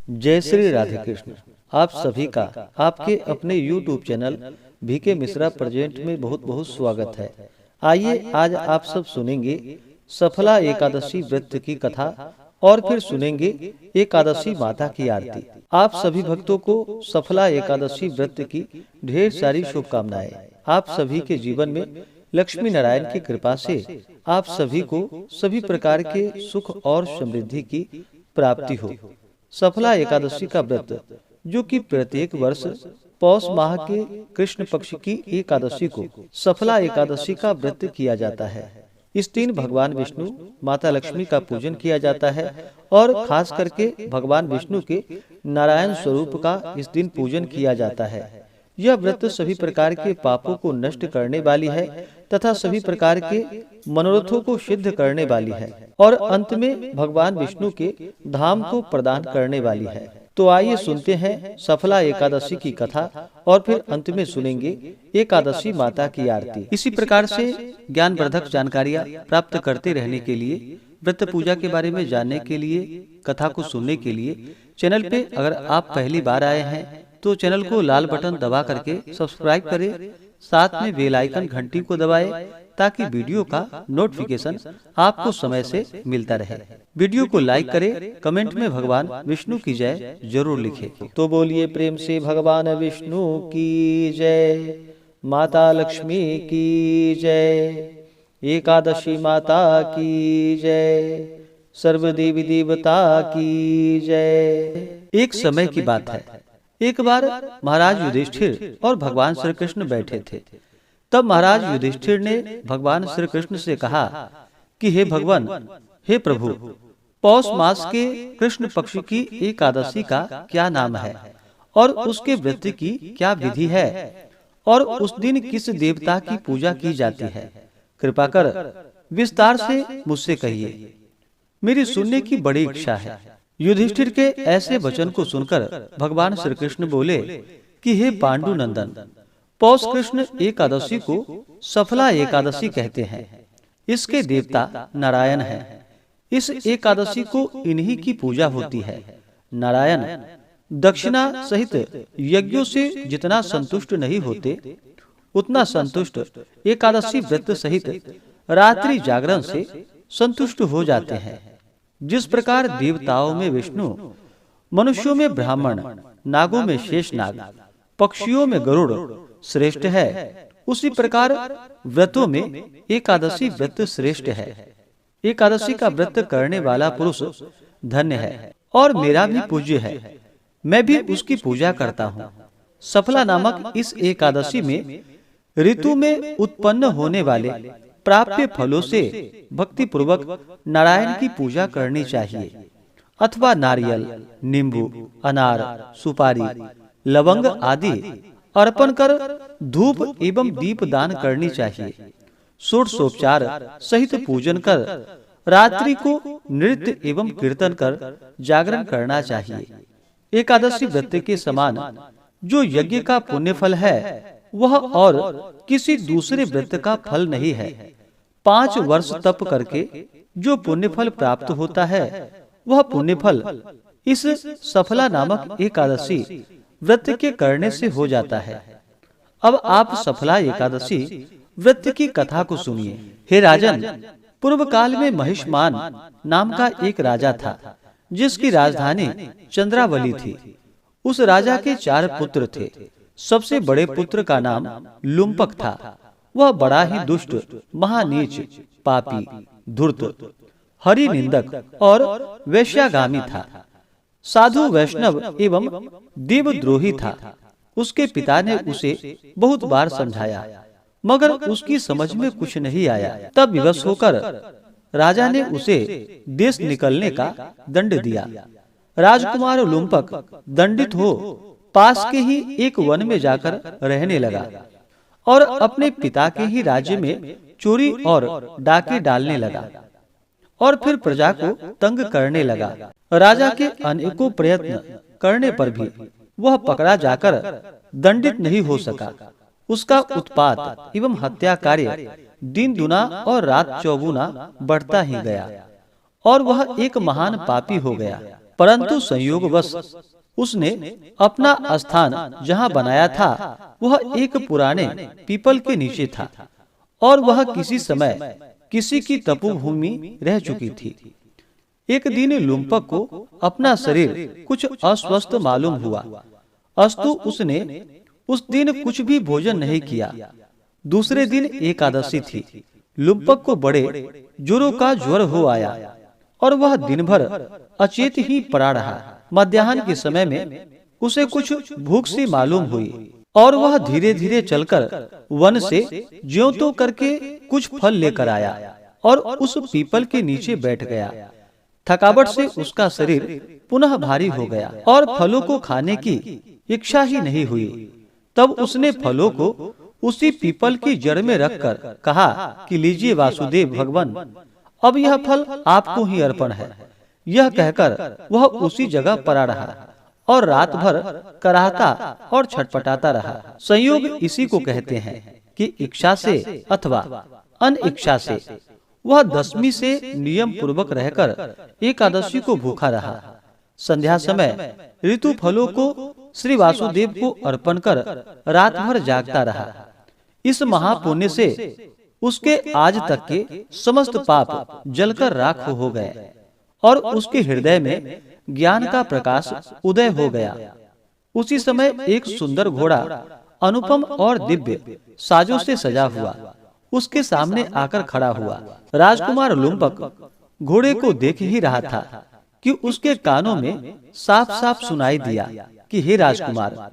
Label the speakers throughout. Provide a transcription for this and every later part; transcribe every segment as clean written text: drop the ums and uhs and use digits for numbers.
Speaker 1: जय श्री राधे कृष्ण। आप सभी का आपके अपने YouTube channel VK Mishra present में बहुत बहुत स्वागत है। आइए आज आप सब सुनेंगे सफला एकादशी व्रत की कथा और फिर सुनेंगे एकादशी माता की आरती। आप सभी भक्तों को सफला एकादशी व्रत की ढेर सारी शुभकामनाएं। आप सभी के जीवन में लक्ष्मी नारायण की कृपा से आप सभी को सभी प्रकार के सुख और समृद्धि की प्राप्ति हो। सफला एकादशी का व्रत जो कि प्रत्येक वर्ष पौष माह के कृष्ण पक्ष की एकादशी को सफला एकादशी का व्रत किया जाता है। इस दिन भगवान विष्णु माता लक्ष्मी का पूजन किया जाता है और खास करके भगवान विष्णु के नारायण स्वरूप का इस दिन पूजन किया जाता है। यह व्रत सभी प्रकार के पापों को नष्ट करने वाली है तथा सभी प्रकार के मनोरथों को सिद्ध करने वाली है और अंत में भगवान विष्णु के धाम को प्रदान करने वाली है। तो आइए सुनते हैं सफला एकादशी की कथा और फिर अंत में सुनेंगे एकादशी माता की आरती। इसी प्रकार से ज्ञानवर्धक जानकारियाँ प्राप्त करते रहने के लिए, व्रत पूजा के बारे में जानने के लिए, कथा को सुनने के लिए चैनल पे अगर आप पहली बार आए हैं तो चैनल को लाल बटन दबा करके सब्सक्राइब करें, साथ में बेल आइकन घंटी को दबाएं ताकि वीडियो का नोटिफिकेशन आपको समय से मिलता रहे। वीडियो को लाइक करें, कमेंट में भगवान विष्णु की जय जरूर लिखें। तो बोलिए प्रेम से भगवान विष्णु की जय, माता लक्ष्मी की जय, एकादशी माता की जय, सर्व देवी देवता की जय। एक समय की बात है, एक बार महाराज युधिष्ठिर और भगवान श्री कृष्ण बैठे थे। तब महाराज युधिष्ठिर ने भगवान श्री कृष्ण से कहा कि हे भगवान, हे प्रभु, पौष मास के कृष्ण पक्ष की एकादशी का क्या नाम है और उसके व्रत की क्या विधि है और उस दिन किस देवता की पूजा की जाती है? कृपा कर विस्तार से मुझसे कहिए, मेरी सुनने की बड़ी इच्छा है। युधिष्ठिर के ऐसे वचन को सुनकर भगवान श्री कृष्ण बोले कि हे पांडु नंदन, पौष कृष्ण एकादशी को सफला एकादशी कहते हैं। इसके देवता नारायण हैं। इस एकादशी को इन्हीं की पूजा होती है। नारायण दक्षिणा सहित यज्ञों से जितना संतुष्ट नहीं होते, उतना संतुष्ट एकादशी व्रत सहित रात्रि जागरण से संतुष्ट हो जाते हैं। जिस प्रकार देवताओं में विष्णु, मनुष्यों में ब्राह्मण, नागों में शेषनाग, पक्षियों में गरुड़ श्रेष्ठ है, उसी प्रकार व्रतों में एकादशी व्रत श्रेष्ठ है। एकादशी का व्रत करने वाला पुरुष धन्य है और मेरा भी पूज्य है। मैं भी उसकी पूजा करता हूँ। सफला नामक इस एकादशी में ऋतु में उत्पन्न होने वाले प्राप्य फलों से भक्ति पूर्वक नारायण की पूजा करनी चाहिए अथवा नारियल, नींबू, अनार, सुपारी, लवंग आदि अर्पण कर धूप एवं दीप दान करनी चाहिए। षोडशोपचार सहित पूजन कर रात्रि को नृत्य एवं कीर्तन कर जागरण करना चाहिए। एकादशी व्रत के समान जो यज्ञ का पुण्य फल है वह और किसी दूसरे व्रत का फल नहीं है। 5 वर्ष तप करके जो पुण्य फल प्राप्त होता है वह पुण्य फल इस सफला नामक एकादशी व्रत के करने से हो जाता है। अब आप सफला एकादशी व्रत की कथा को सुनिए। हे राजन, पूर्व काल में महिष्मान नाम का एक राजा था जिसकी राजधानी चंद्रावली थी। उस राजा के 4 पुत्र थे। सबसे बड़े पुत्र का नाम लुम्पक था। वह बड़ा ही दुष्ट, महानीच, पापी, धूर्त, हरि निंदक और वैश्यागामी था। साधु, वैष्णव एवं देवद्रोही था। उसके पिता ने उसे बहुत बार समझाया मगर उसकी समझ में कुछ नहीं आया। तब विवश होकर राजा ने उसे देश निकलने का दंड दिया। राजकुमार लुम्पक दंडित हो पास के ही एक वन में जाकर रहने लगा और अपने पिता के ही राज्य में चोरी और डाके डालने लगा और फिर प्रजा को तंग करने लगा। राजा के अनेकों प्रयत्न करने पर भी वह पकड़ा जाकर दंडित नहीं हो सका। उसका उत्पात एवं हत्या कार्य दिन दुना और रात चौगुना बढ़ता ही गया और वह एक महान पापी हो गया। परंतु संयोगवश उसने अपना स्थान जहाँ बनाया था वह एक पुराने पीपल के नीचे था और वह किसी समय किसी की तपोभूमि रह चुकी थी। एक दिन लुम्पक को अपना शरीर कुछ अस्वस्थ मालूम हुआ, अस्तु उसने उस दिन कुछ भी भोजन नहीं किया। दूसरे दिन एकादशी थी। लुम्पक को बड़े जोरों का ज्वर हो आया और वह दिन भर अचेत ही पड़ा रहा। मध्याह्न के समय में उसे कुछ भूख सी मालूम हुई और वह धीरे धीरे चलकर वन से ज्यों तो करके कुछ फल लेकर आया और उस पीपल के नीचे बैठ गया। थकावट से उसका शरीर पुनः भारी हो गया और फलों को खाने की इच्छा ही नहीं हुई। तब उसने फलों को उसी पीपल की जड़ में रखकर कहा कि लीजिए वासुदेव भगवान, अब यह फल आपको ही अर्पण है। यह कहकर वह उसी जगह पड़ा रहा और रात भर कराहता और छटपटाता रहा। संयोग इसी को कहते हैं कि इच्छा से अथवा अनिच्छा से वह 10वीं से नियम पूर्वक रहकर एकादशी को भूखा रहा। संध्या समय ऋतु फलों को श्री वासुदेव को अर्पण कर रात भर जागता रहा। इस महापुण्य से उसके आज तक के समस्त पाप जलकर राख हो गए और उसके हृदय में ज्ञान का प्रकाश उदय हो गया। उसी समय एक सुंदर घोड़ा अनुपम और दिव्य साजों से सजा हुआ उसके सामने आकर खड़ा हुआ। राजकुमार लुम्पक घोड़े को देख ही रहा था कि उसके कानों में साफ साफ सुनाई दिया कि हे राजकुमार,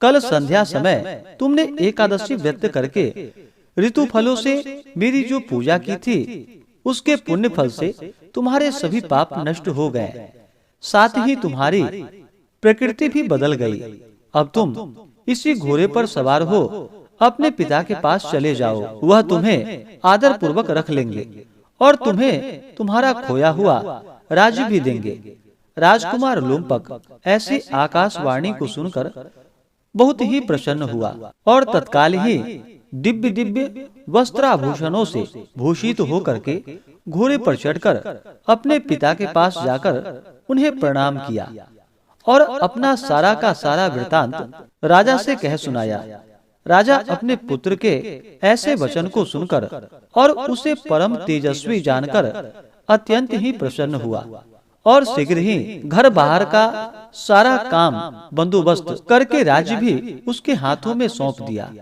Speaker 1: कल संध्या समय तुमने एकादशी व्रत करके ऋतु फलों से मेरी जो पूजा की थी उसके पुण्य फल से तुम्हारे सभी पाप नष्ट हो गए, साथ ही तुम्हारी प्रकृति भी बदल गई। अब तुम इसी घोड़े पर सवार हो अपने पिता के पास चले जाओ, वह तुम्हें आदर पूर्वक रख लेंगे और तुम्हें तुम्हारा खोया हुआ राज्य भी देंगे। राजकुमार लुम्पक ऐसी आकाशवाणी को सुनकर बहुत ही प्रसन्न हुआ और तत्काल ही दिव्य दिव्य वस्त्राभूषणों से भूषित होकर के घोड़े पर चढ़कर अपने पिता के पास जाकर उन्हें प्रणाम किया और अपना सारा का सारा वृतांत राजा से कह सुनाया। राजा अपने पुत्र के ऐसे वचन को सुनकर और उसे परम तेजस्वी जानकर अत्यंत ही प्रसन्न हुआ और शीघ्र ही घर बाहर का सारा काम बंदोबस्त करके राज्य भी उसके हाथों में सौंप दिया।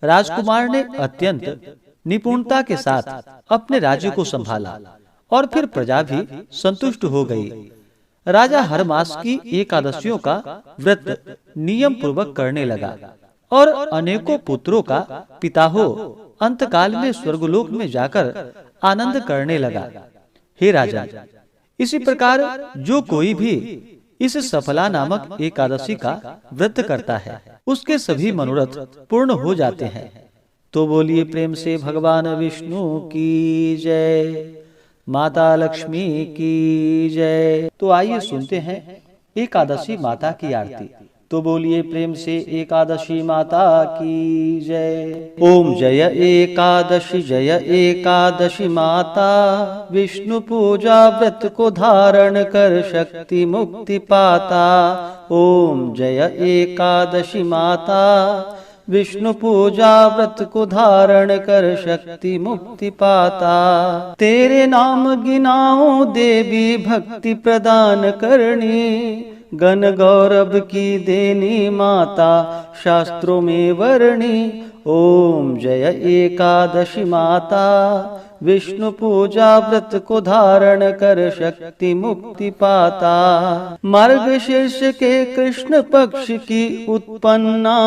Speaker 1: राजकुमार ने अत्यंत निपुणता के साथ अपने राज्य को संभाला और फिर प्रजा भी संतुष्ट हो गई। राजा हर मास की एकादशियों का व्रत नियम पूर्वक करने लगा और अनेकों पुत्रों का पिता हो अंतकाल में स्वर्गलोक में जाकर आनंद करने लगा। हे राजा, इसी प्रकार जो कोई भी इस सफला नामक एकादशी का व्रत करता है उसके सभी मनोरथ पूर्ण हो जाते हैं। तो बोलिए प्रेम से भगवान विष्णु की जय, माता लक्ष्मी की जय। तो आइए सुनते हैं एकादशी माता की आरती। तो बोलिए प्रेम से एकादशी माता की जय। ओम जय एकादशी माता, विष्णु पूजा व्रत को धारण कर शक्ति मुक्ति पाता। ओम जय एकादशी माता, विष्णु पूजा व्रत को धारण कर शक्ति मुक्ति पाता। तेरे नाम गिनाओ देवी भक्ति प्रदान करनी, गण गौरव की देनी माता शास्त्रों में वर्णी। ओम जय एकादशी माता, विष्णु पूजा व्रत को धारण कर शक्ति मुक्ति पाता। मार्गशीर्ष के कृष्ण पक्ष की उत्पन्ना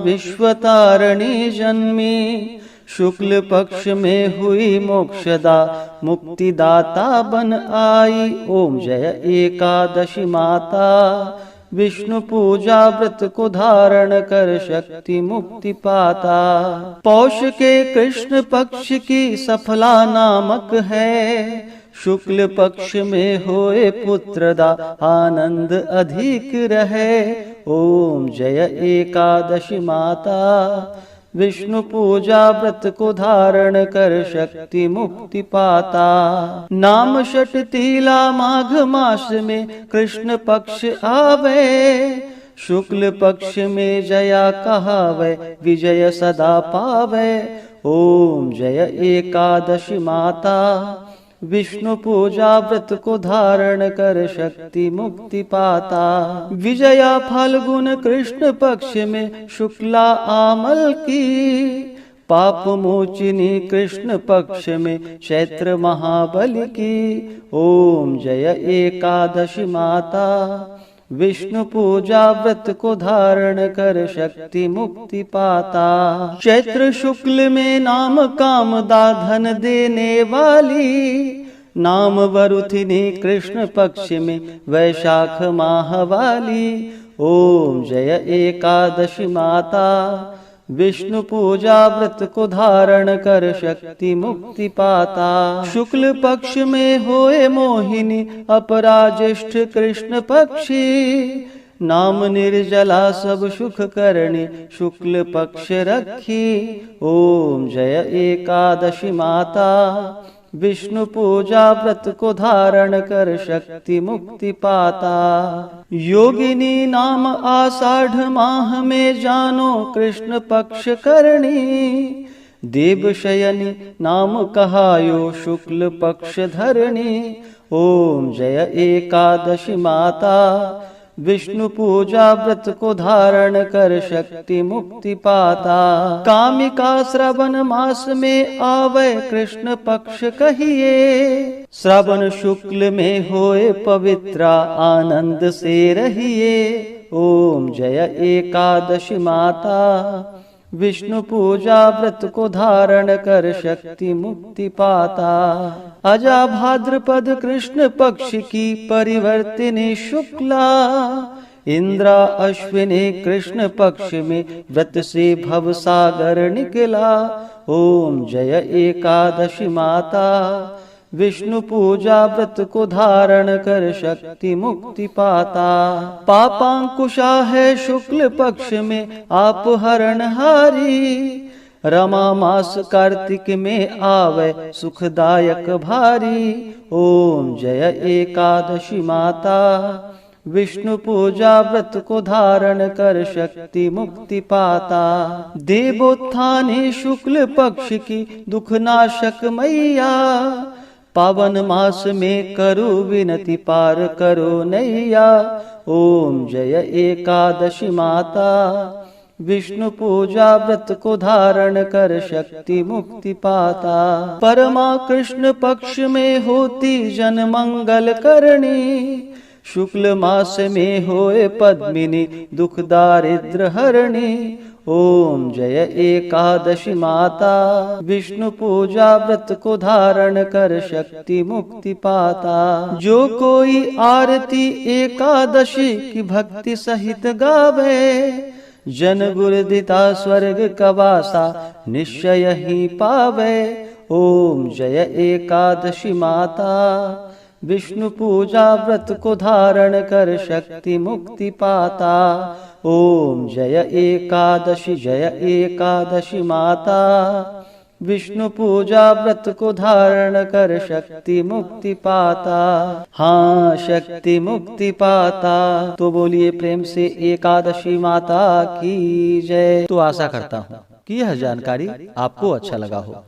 Speaker 1: विश्वतारिणी जन्मी, शुक्ल पक्ष में हुई मोक्षदा मुक्तिदाता बन आई। ओम जय एकादशी माता, विष्णु पूजा व्रत को धारण कर शक्ति मुक्ति पाता। पौष के कृष्ण पक्ष की सफला नामक है, शुक्ल पक्ष में होए पुत्रदा आनंद अधिक रहे। ओम जय एकादशी माता, विष्णु पूजा व्रत को धारण कर शक्ति मुक्ति पाता। नाम षट तीला माघ मास में कृष्ण पक्ष आवे, शुक्ल पक्ष में जया कहावे, विजय सदा पावे। ओम जय एकादशी माता, विष्णु पूजा व्रत को धारण कर शक्ति मुक्ति पाता। विजया फाल्गुन कृष्ण पक्ष में शुक्ला आमल की, पाप मोचिनी कृष्ण पक्ष में चैत्र महाबली की। ओम जय एकादशी माता, विष्णु पूजा व्रत को धारण कर शक्ति मुक्ति पाता। चैत्र शुक्ल में नाम कामदा धन देने वाली, नाम वरुथिनी कृष्ण पक्ष में वैशाख माह वाली। ओम जय एकादशी माता, विष्णु पूजा व्रत को धारण कर शक्ति मुक्ति पाता। शुक्ल पक्ष में होए मोहिनी अपराज्येष्ठ कृष्ण पक्षी, नाम निर्जला सब सुख करणी शुक्ल पक्ष रखी। ओम जय एकादशी माता, विष्णु पूजा व्रत को धारण कर शक्ति मुक्ति पाता। योगिनी नाम आषाढ़ माह में जानो कृष्ण पक्ष करणी, देव शयनी नाम कहायो शुक्ल पक्ष धरणी। ओम जय एकादशी माता, विष्णु पूजा व्रत को धारण कर शक्ति मुक्ति पाता। कामिका श्रावण मास में आवे कृष्ण पक्ष कहिए, श्रावण शुक्ल में होए पवित्रा आनंद से रहिए। ओम जय एकादशी माता, विष्णु पूजा व्रत को धारण कर शक्ति मुक्ति पाता। अजा भाद्रपद कृष्ण पक्ष की परिवर्तिनी शुक्ला, इंद्रा अश्विनी कृष्ण पक्ष में व्रत से भव सागर निकला। ओम जय एकादशी माता, विष्णु पूजा व्रत को धारण कर शक्ति मुक्ति पाता। पापांकुशा है शुक्ल पक्ष में आप हरणहारी, रमा मास कार्तिक में आवे सुखदायक भारी। ओम जय एकादशी माता, विष्णु पूजा व्रत को धारण कर शक्ति मुक्ति पाता। देवोत्थानी शुक्ल पक्ष की दुखनाशक मैया, पावन मास में करो विनती पार करो नैया। ओम जय एकादशी माता, विष्णु पूजा व्रत को धारण कर शक्ति मुक्ति पाता। परमा कृष्ण पक्ष में होती जन मंगल करणी, शुक्ल मास में होए पद्मिनी दुख दारिद्र हरणी। ओम जय एकादशी माता, विष्णु पूजा व्रत को धारण कर शक्ति मुक्ति पाता। जो कोई आरती एकादशी की भक्ति सहित गावे, जन गुरुदिता स्वर्ग कवासा निश्चय ही पावे। ओम जय एकादशी माता, विष्णु पूजा व्रत को धारण कर शक्ति मुक्ति पाता। ओम जय एकादशी माता, विष्णु पूजा व्रत को धारण कर शक्ति मुक्ति पाता। हाँ, शक्ति मुक्ति पाता। तो बोलिए प्रेम से एकादशी माता की जय। तो आशा करता हूँ कि यह जानकारी आपको अच्छा लगा हो।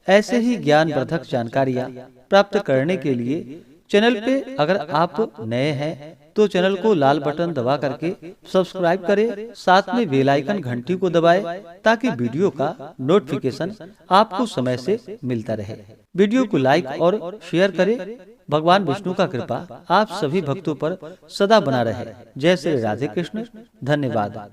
Speaker 1: ऐसे ही ज्ञानवर्धक जानकारियाँ प्राप्त करने के लिए चैनल पे अगर आप नए हैं तो चैनल को लाल बटन दबा करके सब्सक्राइब करें, साथ में बेल आइकन घंटी को दबाएं ताकि वीडियो का नोटिफिकेशन आपको समय से मिलता रहे। वीडियो को लाइक और शेयर करें। भगवान विष्णु का कृपा आप सभी भक्तों पर सदा बना रहे। जय श्री राधे कृष्ण। धन्यवाद।